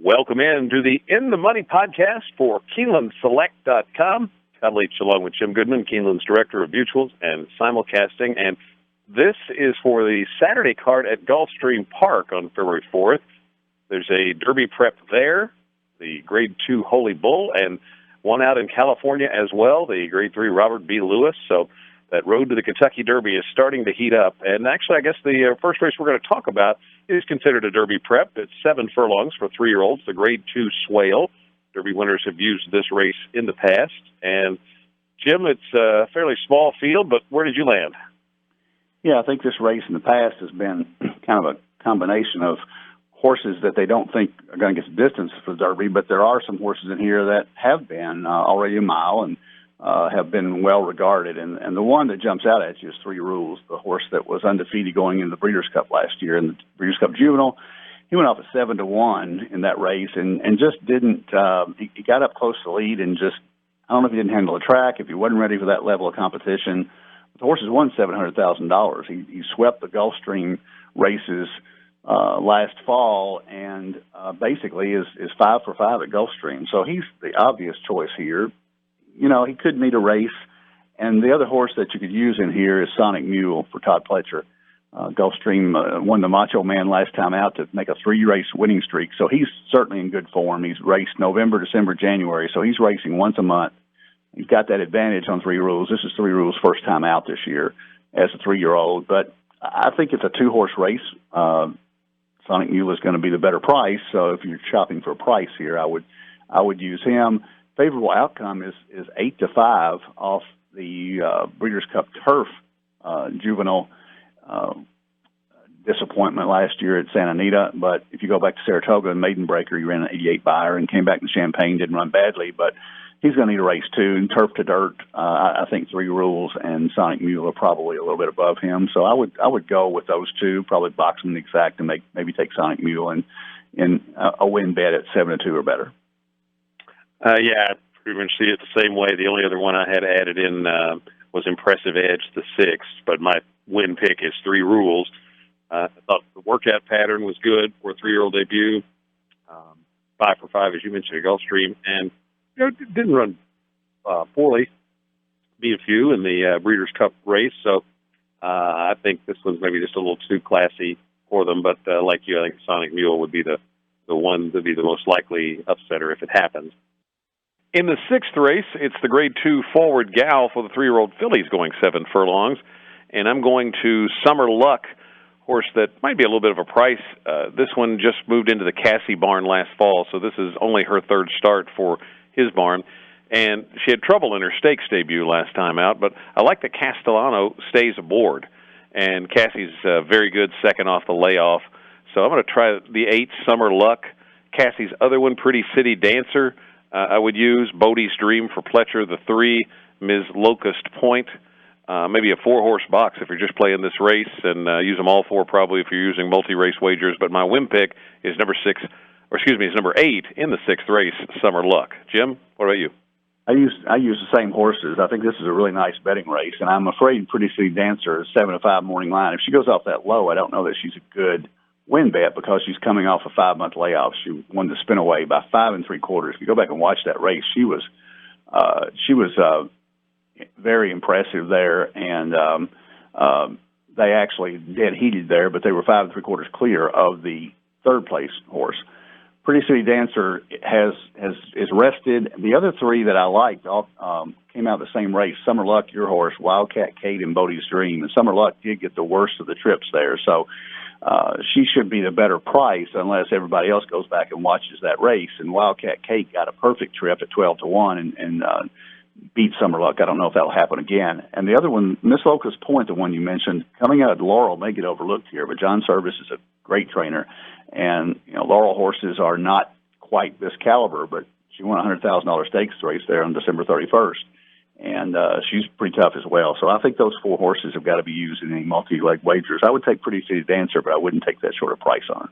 Welcome in to the In the Money podcast for KeenelandSelect.com. Todd Leach along with Jim Goodman, Keeneland's Director of Mutuals and Simulcasting. And this is for the Saturday card at Gulfstream Park on February 4th. There's a Derby prep there, the Grade 2 Holy Bull, and one out in California as well, the Grade 3 Robert B. Lewis. So that road to the Kentucky Derby is starting to heat up. And actually, I guess the first race we're going to talk about is considered a Derby prep. It's 7 furlongs for 3-year-olds, the Grade 2 Swale. Derby winners have used this race in the past. And, Jim, it's a fairly small field, but where did you land? Yeah, I think this race in the past has been kind of a combination of horses that they don't think are going to get the distance for the Derby, but there are some horses in here that have been already a mile and have been well regarded. And the one that jumps out at you is 3 Rules, the horse that was undefeated going into the Breeders' Cup last year. In the Breeders' Cup Juvenile, he went off at 7-1 in that race and just didn't, he got up close to the lead and just, I don't know if he didn't handle the track, if he wasn't ready for that level of competition. The horse has won $700,000. He swept the Gulfstream races last fall and basically is 5 for 5 at Gulfstream. So he's the obvious choice here. You know, he could meet a race. And the other horse that you could use in here is Sonic Mule for Todd Pletcher. Gulfstream won the Macho Man last time out to make a 3-race winning streak. So he's certainly in good form. He's raced November, December, January. So he's racing once a month. He's got that advantage on 3 Rules. This is 3 Rules' first time out this year as a 3-year-old. But I think it's a 2-horse race. Sonic Mule is going to be the better price. So if you're shopping for a price here, I would use him. Favorable outcome is 8-5 off the Breeders' Cup Turf Juvenile disappointment last year at Santa Anita. But if you go back to Saratoga and Maiden Breaker, he ran an 88 buyer and came back in Champaign, didn't run badly, but he's going to need a race too. And Turf to Dirt, I think 3 Rules and Sonic Mule are probably a little bit above him. So I would go with those two, probably box them exact and maybe take Sonic Mule in a win bet at 7-2 or better. Yeah, I pretty much see it the same way. The only other one I had added in was Impressive Edge, the 6th, but my win pick is 3 Rules. I thought the workout pattern was good for a 3-year-old debut. 5 for 5, as you mentioned, at Gulfstream, and didn't run poorly, beat a few in the Breeders' Cup race. So I think this one's maybe just a little too classy for them. But like you, I think Sonic Mule would be the one to be the most likely upsetter if it happens. In the 6th race, it's the Grade 2 Forward Gal for the 3-year-old fillies going 7 furlongs. And I'm going to Summer Luck, horse that might be a little bit of a price. This one just moved into the Cassie barn last fall, so this is only her 3rd start for his barn. And she had trouble in her stakes debut last time out, but I like that Castellano stays aboard. And Cassie's very good second off the layoff. So I'm going to try the 8, Summer Luck. Cassie's other one, Pretty City Dancer, I would use. Bodie's Dream for Pletcher, the 3, Ms. Locust Point. Maybe a 4-horse box if you're just playing this race, and use them all 4 probably if you're using multi-race wagers. But my win pick is number 8 in the 6th race, Summer Luck. Jim, what about you? I use the same horses. I think this is a really nice betting race, and I'm afraid Pretty City Dancer is 7-5 morning line. If she goes off that low, I don't know that she's a good win bet because she's coming off a 5-month layoff. She won the Spinaway by 5 3/4. If you go back and watch that race, she was very impressive there, and they actually dead heated there, but they were 5 3/4 clear of the 3rd place horse. Pretty City Dancer is rested. The other 3 that I liked all came out of the same race. Summer Luck, your horse, Wildcat Kate, and Bodie's Dream. And Summer Luck did get the worst of the trips there, so she should be the better price unless everybody else goes back and watches that race. And Wildcat Kate got a perfect trip at 12-1 and beat Summer Luck. I don't know if that'll happen again. And the other one, Miss Locust Point, the one you mentioned, coming out of Laurel may get overlooked here, but John Service is a great trainer. And, Laurel horses are not quite this caliber, but she won a $100,000 stakes race there on December 31st. And she's pretty tough as well. So I think those 4 horses have got to be used in any multi-leg wagers. I would take Pretty City Dancer, but I wouldn't take that short of price on her.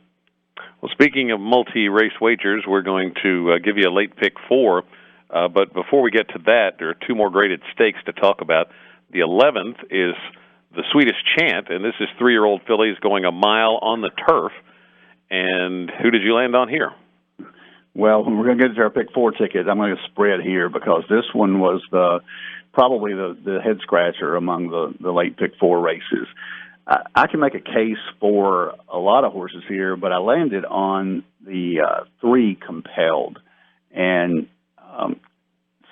Well, speaking of multi-race wagers, we're going to give you a late pick 4. But before we get to that, there are 2 more graded stakes to talk about. The 11th is the Sweetest Chant, and this is 3-year-old fillies going a mile on the turf. And who did you land on here? Well, when we're going to get to our pick four ticket, I'm going to spread here because this one was probably the head scratcher among the late pick four races. I can make a case for a lot of horses here, but I landed on the 3 Compelled, and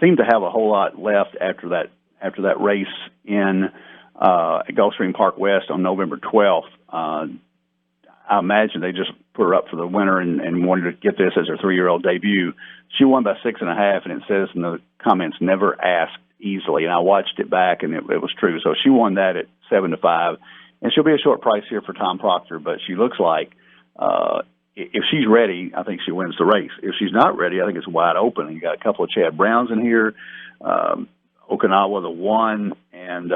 seemed to have a whole lot left after that race in at Gulfstream Park West on November 12th. I imagine they just put her up for the winner and wanted to get this as her 3-year-old debut. She won by 6.5, and it says in the comments, "Never asked easily." And I watched it back, and it was true. So she won that at 7-5, and she'll be a short price here for Tom Proctor. But she looks like if she's ready, I think she wins the race. If she's not ready, I think it's wide open. You got a couple of Chad Browns in here, Okinawa the 1, and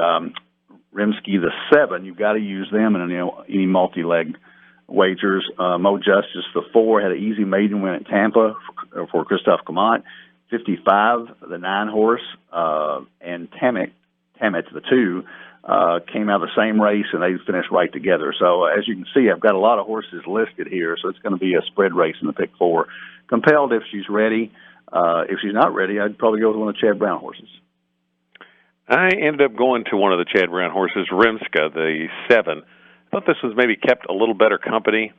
Rimsky the 7. You've got to use them in any multi-leg wagers. Mo Justice the 4 had an easy maiden win at Tampa for Christophe Clement. 55, the 9 horse, and Tammet the 2 came out of the same race, and they finished right together. So as you can see, I've got a lot of horses listed here, so it's going to be a spread race in the pick 4. Compelled if she's ready. If she's not ready, I'd probably go with one of the Chad Brown horses. I ended up going to one of the Chad Brown horses, Rimska, the 7. I thought this was maybe kept a little better company.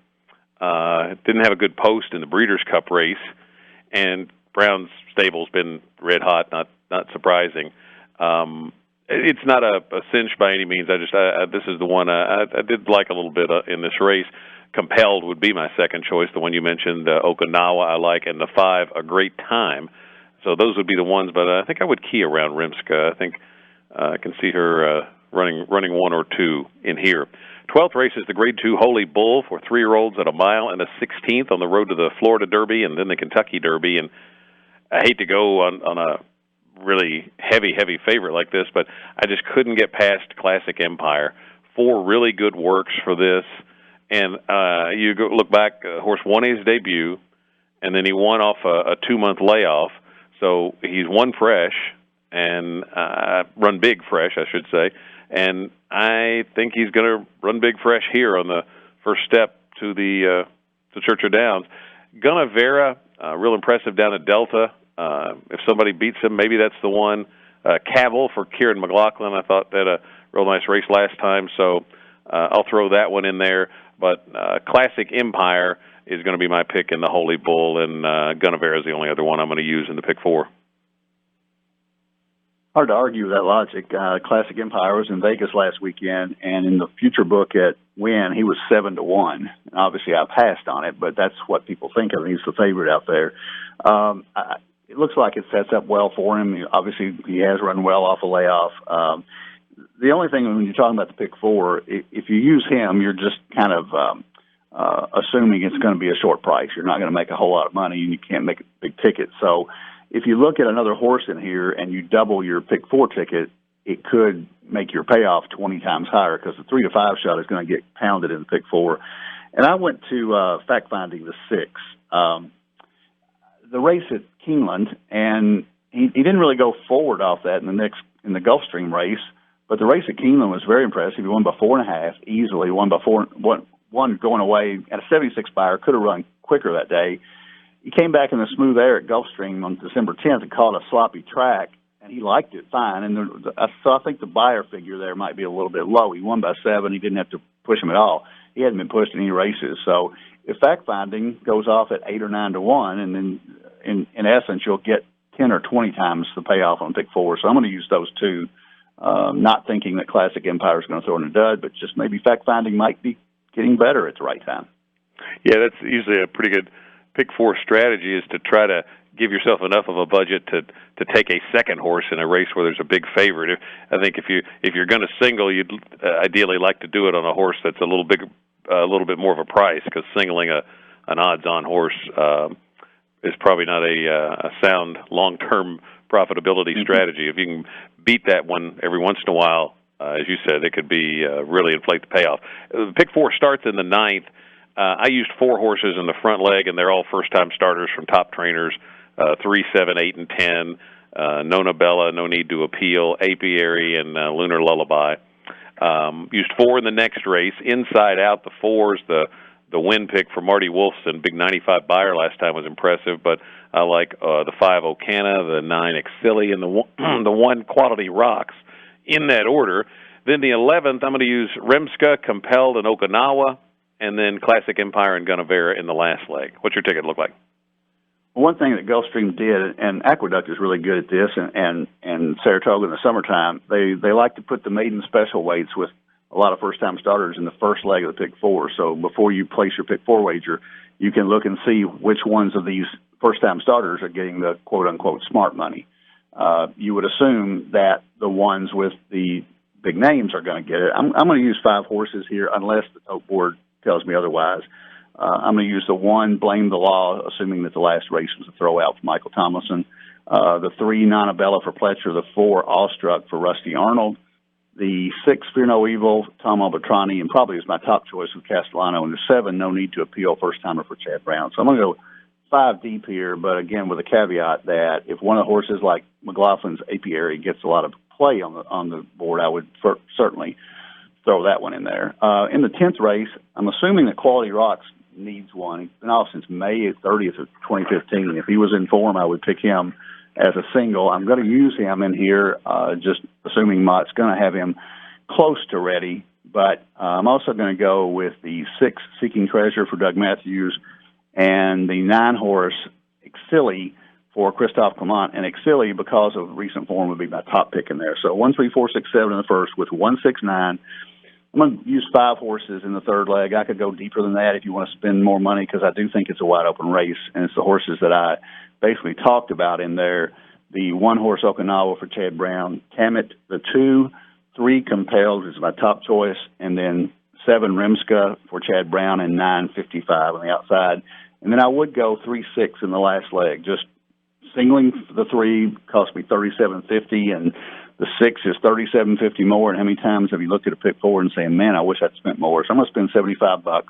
Didn't have a good post in the Breeders' Cup race, and Brown's stable's been red hot. Not surprising. It's not a cinch by any means. This is the one I did like a little bit in this race. Compelled would be my second choice. The one you mentioned, Okinawa, I like, and the 5, A Great Time. So those would be the ones. But I think I would key around Rimska. I think I can see her running 1 or 2 in here. 12th race is the Grade 2 Holy Bull for 3-year-olds at 1 mile and a 16th on the road to the Florida Derby and then the Kentucky Derby. And I hate to go on a really heavy favorite like this, but I just couldn't get past Classic Empire. 4 really good works for this. And you go look back, horse won his debut, and then he won off a 2-month layoff. So he's won fresh and run big fresh, I should say. And I think he's going to run big fresh here on the first step to the to Churchill Downs. Gunnavera, real impressive down at Delta. If somebody beats him, maybe that's the one. Cavill for Kieran McLaughlin, I thought that a real nice race last time, so I'll throw that one in there. But Classic Empire is going to be my pick in the Holy Bull, and Gunnavera is the only other one I'm going to use in the pick 4. Hard to argue with that logic. Classic Empire was in Vegas last weekend, and in the future book at Wynn, he was 7-1. Obviously, I passed on it, but that's what people think of him. He's the favorite out there. It looks like it sets up well for him. Obviously, he has run well off a layoff. The only thing when you're talking about the pick 4, if you use him, you're just kind of assuming it's going to be a short price. You're not going to make a whole lot of money, and you can't make a big ticket. So if you look at another horse in here and you double your pick 4 ticket, it could make your payoff 20 times higher because the 3 to 5 shot is going to get pounded in the pick 4. And I went to Fact Finding the 6. The race at Keeneland, and he didn't really go forward off that in the Gulfstream race, but the race at Keeneland was very impressive. He won by 4.5 easily. Won by 4, one going away at a 76 buyer. Could have run quicker that day. He came back in the smooth air at Gulfstream on December 10th and caught a sloppy track, and he liked it fine. And so I think the buyer figure there might be a little bit low. He won by 7. He didn't have to push him at all. He hadn't been pushed in any races. So if Fact Finding goes off at 8 or 9 to 1, and then in essence you'll get 10 or 20 times the payoff on pick 4. So I'm going to use those 2, not thinking that Classic Empire is going to throw in a dud, but just maybe Fact Finding might be getting better at the right time. Yeah, that's usually a pretty good pick 4 strategy, is to try to give yourself enough of a budget to take a second horse in a race where there's a big favorite. I think if you're going to single, you'd ideally like to do it on a horse that's a little bit more of a price, because singling an odds-on horse is probably not a sound long-term profitability strategy. If you can beat that one every once in a while, as you said, it could be really inflate the payoff. Pick 4 starts in the 9th. I used 4 horses in the front leg, and they're all first-time starters from top trainers, 3, 7, 8, and 10. Nona Bella, No Need to Appeal, Apiary, and Lunar Lullaby. Used 4 in the next race. Inside Out, the 4s, the the win pick for Marty Wolfson. Big 95 buyer last time was impressive, but I like the 5 Ocana, the 9 Exili, and the 1 Quality Rocks in that order. Then the 11th, I'm going to use Rimska, Compelled, and Okinawa, and then Classic Empire and Gunnevera in the last leg. What's your ticket look like? One thing that Gulfstream did, and Aqueduct is really good at this, and Saratoga in the summertime, they like to put the maiden special weights with a lot of first-time starters in the first leg of the pick four. So before you place your pick four wager, you can look and see which ones of these first-time starters are getting the quote-unquote smart money. You would assume that the ones with the big names are going to get it. I'm going to use 5 horses here unless the tote board tells me otherwise. I'm going to use the 1, Blame the Law, assuming that the last race was a throwout for Michael Tomlinson. The 3, Nonabella for Pletcher. The 4, Awestruck for Rusty Arnold. The 6, Fear No Evil, Tom Albatrani, and probably is my top choice with Castellano. And the 7, No Need to Appeal, first-timer for Chad Brown. So I'm going to go 5 deep here, but again with a caveat that if one of the horses like McLaughlin's Apiary gets a lot of play on the board, I would certainly throw that one in there. In the 10th race, I'm assuming that Quality Rocks needs one. He's been off since May 30th of 2015. If he was in form, I would pick him as a single. I'm going to use him in here, just assuming Mott's going to have him close to ready. But I'm also going to go with the 6, Seeking Treasure for Doug Matthews, and the 9 horse Exili for Christophe Clement. And Exili, because of recent form, would be my top pick in there. So 1, 3, 4, 6, 7 in the first with 1, 6, 9. I'm going to use 5 horses in the third leg. I could go deeper than that if you want to spend more money, because I do think it's a wide open race, and it's the horses that I basically talked about in there. The 1 horse Okinawa for Chad Brown, Tammet, the 2, 3 Compelled is my top choice, and then 7 Rimska for Chad Brown and 9 55 on the outside. And then I would go 3, 6 in the last leg. Just singling the 3 cost me $37.50, and the 6 is $37.50 more. And how many times have you looked at a pick 4 and saying, man, I wish I'd spent more? So I'm going to spend $75,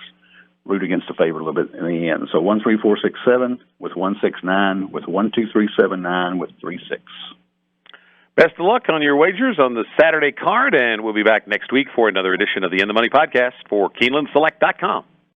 root against the favorite a little bit in the end. So 1, 3, 4, 6, 7 with 1, 6, 9 with 1, 2, 3, 7, 9 with 3, 6. Best of luck on your wagers on the Saturday card, and we'll be back next week for another edition of the In the Money podcast for KeenelandSelect.com.